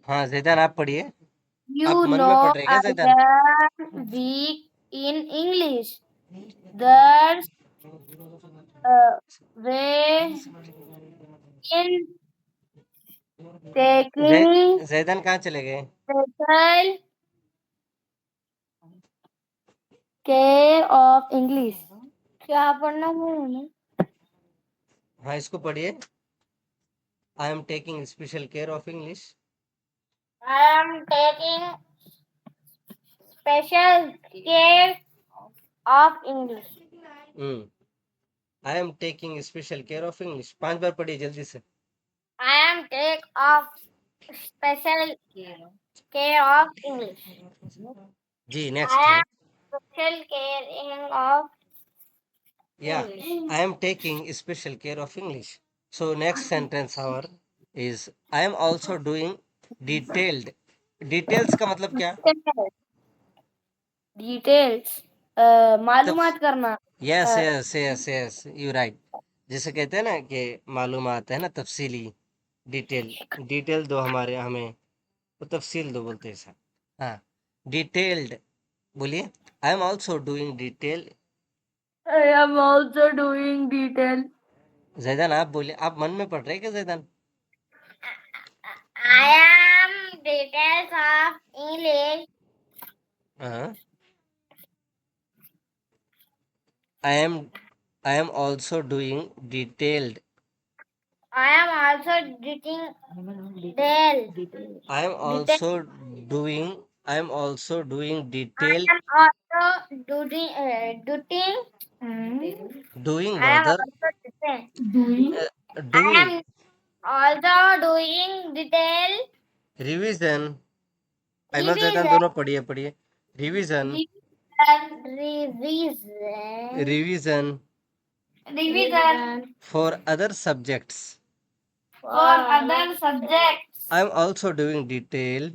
हाँ जैदान आप पढ़िए, आप You मन में know पढ़ रहे हैं क्या I जैदान? am weak in English. That's way in taking जैदान कहाँ चले गए? special care of English. क्या पढ़ना है? हाँ इसको पढ़िए। आई am taking special care of English. I am taking special care of English. I am taking special care of English 5 बार पढ़िए जल्दी से। I am take of special care of English. जी नेक्स्ट I है। am special caring of Yeah, English. I am taking special care of English. So next sentence our is I am also doing detailed. Details का मतलब क्या? Details. मालूमात करना. Yes yes yes yes you right. जैसे कहते हैं ना कि मालूमात है ना, तफसीली, डिटेल। डिटेल दो हमारे हमें, वो तफसील दो बोलते हैं सर। हाँ डिटेल्ड बोलिए। I am also doing detail. I am also doing detail. जैदान आप बोलिए, आप मन में पढ़ रहे हैं क्या जैदान? I am details of English. हाँ I am also doing detailed. I am also doing detail. I am also doing I am also doing detailed. I am also Doing I am brother. also doing. I Doing am also doing detail revision. Ahmad जैदान revision. दोनों पढ़िए revision Revision. revision for other subjects. For other subjects. I am also doing detail.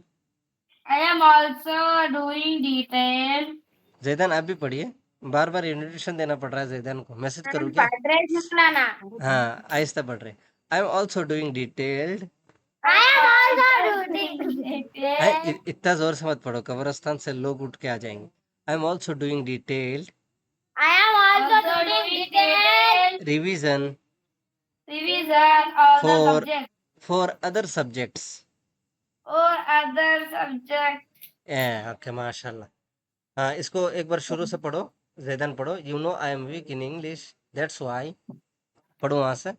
I am also doing detail. जैदान आप भी पढ़िए, बार बार invitation देना पड़ रहा है जैदान को, मैसेज करूँ क्या? हाँ आहिस्ता पढ़ रहे। I am also doing detailed. I am also doing detail. इतना जोर से मत पढ़ो, कब्रिस्तान से लोग उठ के आ जाएंगे। I am also doing detailed I am also doing detail revision revision of the for subject for other subjects. or other subject. Okay माशाल्लाह। हाँ इसको एक बार शुरू से पढ़ो, जैदान पढ़ो। You know I am weak in English that's why. पढ़ो वहां से।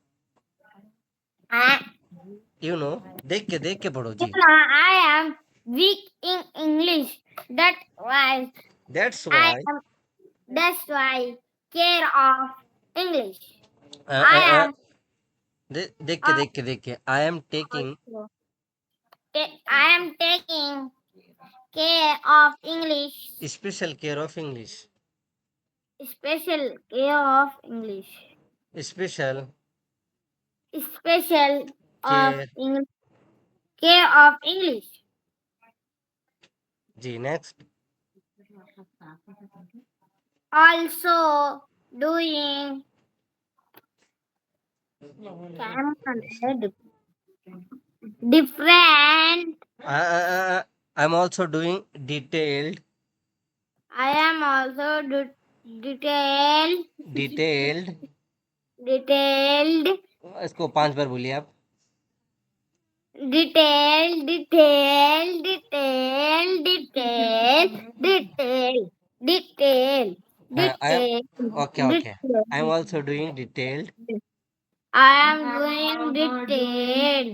यू नो, देख के पढ़ो जी. I am weak in English. That's I why. am. That's why care of English. Uh, I uh, uh, am देख के I am taking also. I am taking care of English. special care of English. Special care of English. Special Special of care. English. Care of English. Ji next. Also doing different. I'm also doing detailed I am also detailed. Detailed. इसको 5 बार बोलिए आप. Detail, detail, detail, detail, detail, detail, हाँ, detail, okay. detail. I'm also doing detailed. I am doing detail,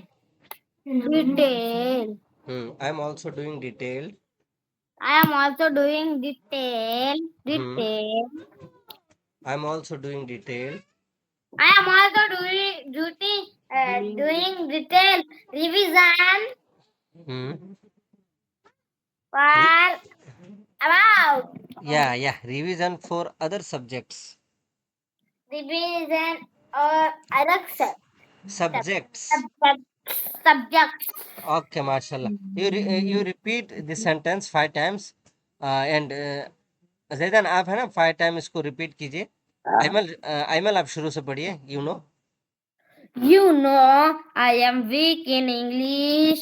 detail. I'm also doing detailed. I am also doing detail, Hmm. detail. I'm also doing detailed. I am also doing detail revision Hmm. for about Yeah. Revision for other subjects. revision or other Subjects. subjects. Okay, mashallah. You repeat the sentence 5 times. And जैदान आप है ना 5 time इसको repeat कीजिए. आइमल आप शुरू से पढ़िए. You know, I am weak in English.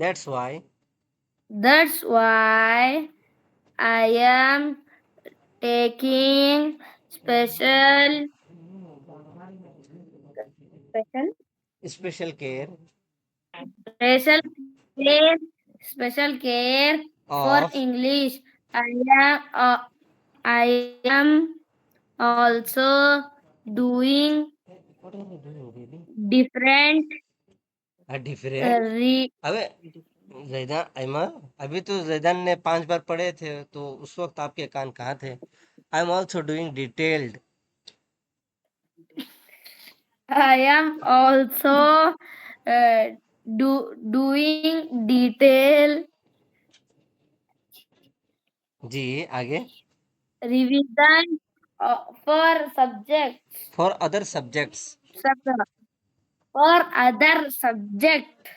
That's why That's why I am taking special special care special care special care for of English. I am also doing what are you doing really? different Different. re- अबे जैदान आइमा, अभी तो जैदान ने 5 बार पढ़े थे तो उस वक्त आपके कान कहाँ थे. I am also doing detailed. I am also doing detail जी आगे. revision for subjects. For other subjects. For other subject.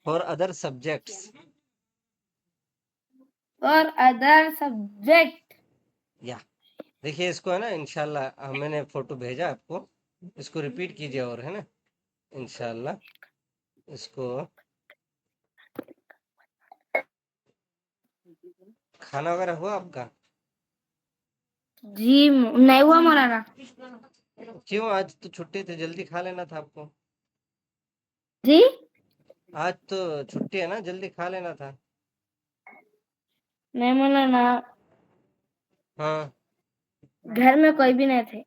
For other subjects. For other subject. या देखिए इसको है ना इंशाल्लाह मैंने फोटो भेजा आपको. इसको रिपीट कीजिए और है ना इंशाल्लाह इसको. खाना वगैरह हुआ आपका? जी नहीं हुआ मौलाना. क्यों, आज तो छुट्टी थी, जल्दी खा लेना था आपको. जी आज तो छुट्टी है ना, जल्दी खा लेना था. नहीं मौलाना, हाँ, घर में कोई भी नहीं थे.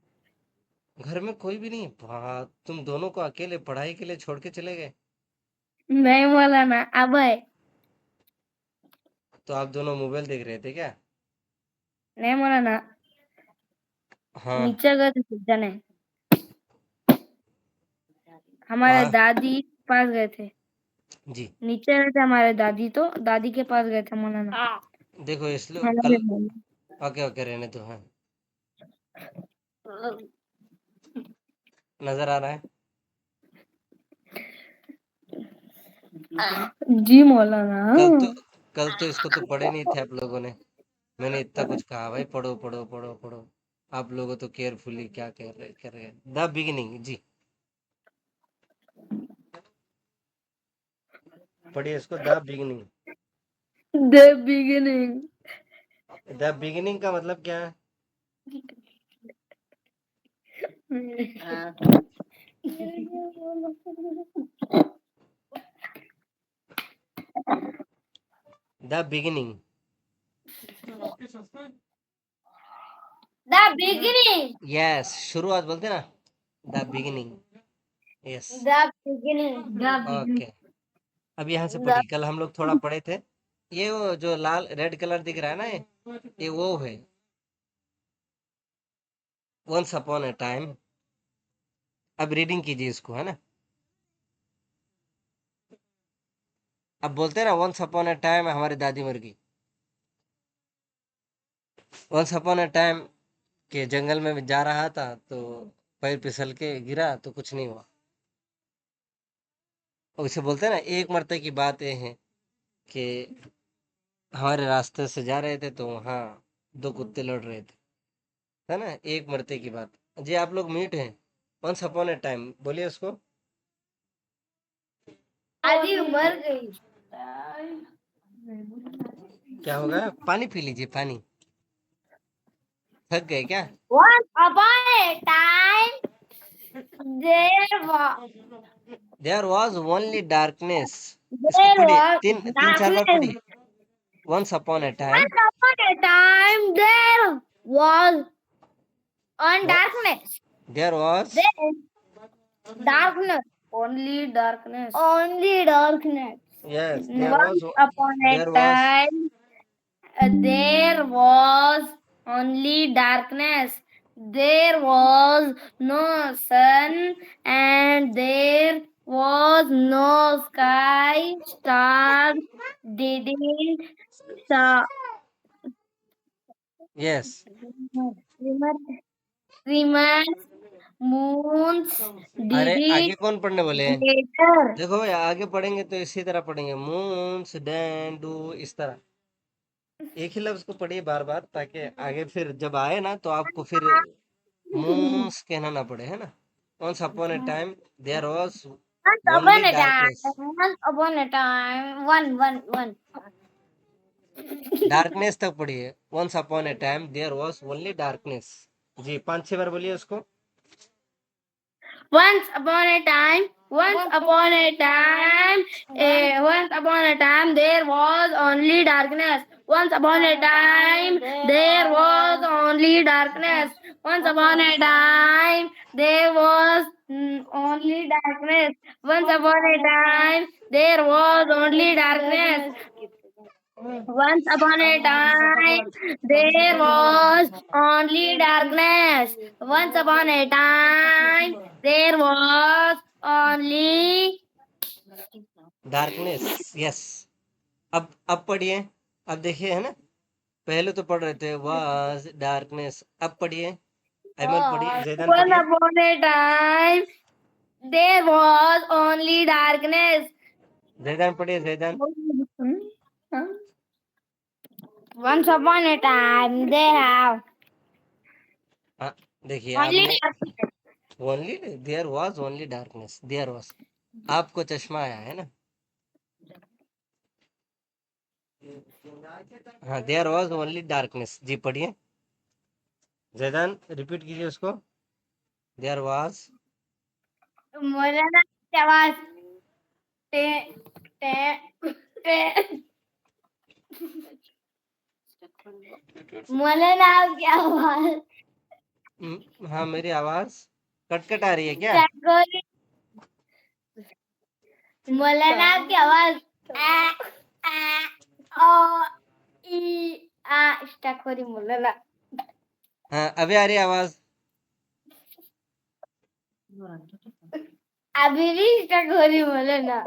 घर में कोई भी नहीं. वाह, तुम दोनों को अकेले पढ़ाई के लिए छोड़ के चले गए. नहीं मौलाना, अब है. तो आप दोनों मोबाइल देख रहे थे क्या? नहीं मौलाना, हाँ नीचे गए थे जाने. हमारे हाँ दादी के पास गए थे. जी. नीचे गए थे हमारे दादी, तो दादी के पास गए थे मौलाना. देखो इस लो हमारे कल. ओके रहने दो. हाँ नजर आ रहा है. जी मौलाना. कल तो इसको तो पढ़े नहीं थे आप लोगों ने. मैंने इतना कुछ कहा भाई पढ़ो पढ़ो पढ़ो पढ़ो. आप लोगों तो केयरफुली क्या कर रहे हैं. द बिगिनिंग जी पढ़िए इसको. The beginning. The beginning. The beginning का मतलब क्या है? The beginning. The beginning. Yes, शुरुआत बोलते ना. The beginning. Yes, The beginning. Okay. अब यहाँ से The पढ़िए, कल हम लोग थोड़ा पढ़े थे, ये वो जो लाल रेड कलर दिख रहा है ना, ये वो है वंस अपॉन ए टाइम। अब रीडिंग कीजिए इसको, है ना। अब बोलते हैं ना, वंस अपॉन ए टाइम हमारी दादी मर गई। वंस अपॉन ए टाइम के जंगल में मैं जा रहा था तो पैर फिसल के गिरा तो कुछ नहीं हुआ। और इसे बोलते हैं ना, एक मरते की बात ये है कि हमारे रास्ते से जा रहे थे तो वहाँ दो कुत्ते लड़ रहे थे, है ना, एक मरते की बात। जी आप लोग म्यूट हैं। वंस अपॉन ए टाइम बोलिए उसको। आदि मर गई। क्या होगा? पानी पी लीजिए, पानी। थक गए क्या? Once upon a time, there was there was only darkness. इसको there पढ़िए, was तीन तीन चार बार darkness. पढ़िए। Once upon a time. Once upon a time, there was on darkness. There was Then darkness. Only darkness. Only darkness. Yes, there Once was upon a there was time, there was only darkness. There was no sun and there was no sky. Stars didn't stop. Yes. Moons अरे didn't आगे कौन पढ़ने बोले हैं? glitter. देखो भैया, आगे पढ़ेंगे तो इसी तरह पढ़ेंगे, मून्स डैन डू, इस तरह एक ही लफ्ज को पढ़िए बार बार, ताकि आगे फिर जब आए ना तो आपको फिर मून्स कहना ना पड़े, है ना। Once upon a time there was Once only upon a time, darkness. once upon a time, one. Darkness तक पढ़िए। Once upon a time there was only darkness. जी 5-6 बार बोलिए उसको। Once upon a time, once upon a time, once upon a time, there was only darkness. Once upon a time, there was only darkness. Once upon a time, there was only darkness. Once upon a time, there was only darkness. Once upon a time, there was only darkness. Once upon a time, there was only darkness, yes. अब पढ़िए। अब देखिए, है ना, पहले तो पढ़ रहे थे वाज डार्कनेस। अब पढ़िए, अमल पढ़िए, जैदान once पढ़िए। upon a time, there was only darkness. जैदान पढ़िए, जैदान। Once upon a time, they have हाँ, देखिए only आपने darkness. Only, there was only darkness, there was. आपको चश्मा आया है ना। हाँ, देयर वाज ओनली डार्कनेस। जी पढ़िए, जैदान रिपीट कीजिए उसको। There was. मौलाना की आवाज टे टे टे मौलाना की आवाज हाँ, मेरी आवाज कट आ रही है क्या? चकोरी मौलाना की आवाज आ आ ओ ई आ चकोरी मौलाना हाँ, अभी आ रही है आवाज। अभी भी चकोरी मौलाना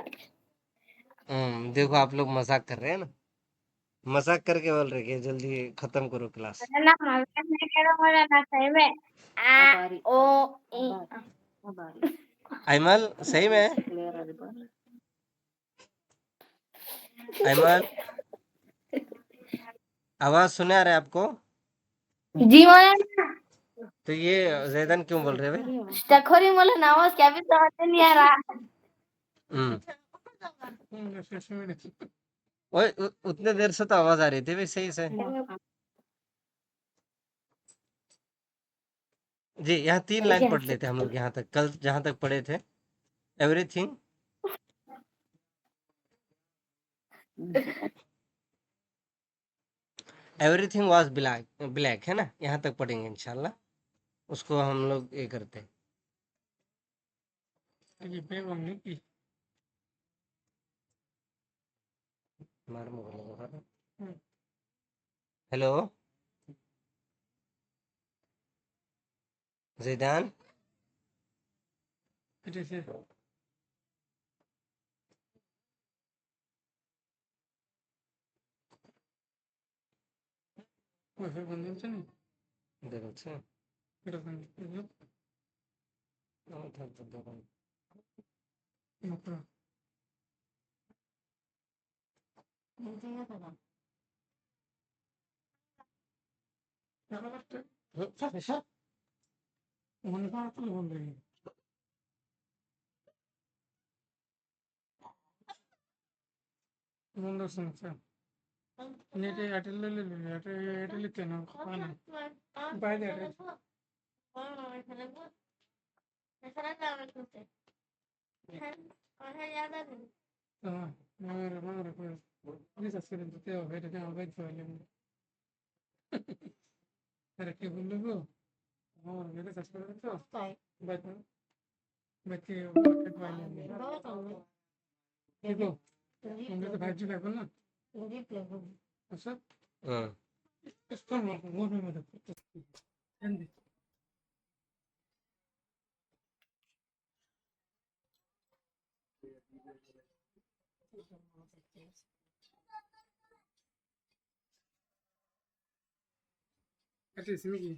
देखो आप लोग मजाक कर रहे हैं ना, मजाक करके बोल रहे कि जल्दी खत्म करो क्लास। मौलाना मजाक नहीं करो मौलाना सही में आ ओ ई अमल सही में? अमल, आवाज सुने आ रहा है आपको? जी मौलाना तो ये जैदान क्यों बोल रहे हैं भाई? चकोरी मौलाना आवाज क्या भी समझ में नहीं आ रहा हम्म ओए, उतने देर से तो आवाज आ रही थी भाई सही से। जी यहाँ 3 लाइन पढ़ लेते हम लोग, यहाँ तक कल जहाँ तक पढ़े थे। Everything everything was black, black है ना, यहाँ तक पढ़ेंगे इंशाल्लाह। उसको हम लोग ये करते हैं। কি বেগম নাকি हमारे मोबाइल लगा था হুম, हेलो जिदान এটা সে ওয়াইফাই বন্ধ হচ্ছে না দেখছে এটা বন্ধ থাক থাক দোকান মাত্র মনে করা তো বন্ধ হয়ে গেল বন্ধ হচ্ছে না স্যার নেটে এয়ারটেল এয়ারটেল লিখতে না হয় না বাইরে এয়ারটেল তোমার মামার রিচার্জ করে দিতে হবে এটা আমার বাইরে পাইলে আরে কি বললো গো আমার রিচার্জ করে দিতে বাইরে বাইরে পাইলে কি গো আমরা তো 5G লাগবে না আচ্ছা हाँ Esto no, no, no, no. Entiende? Ati simi ki?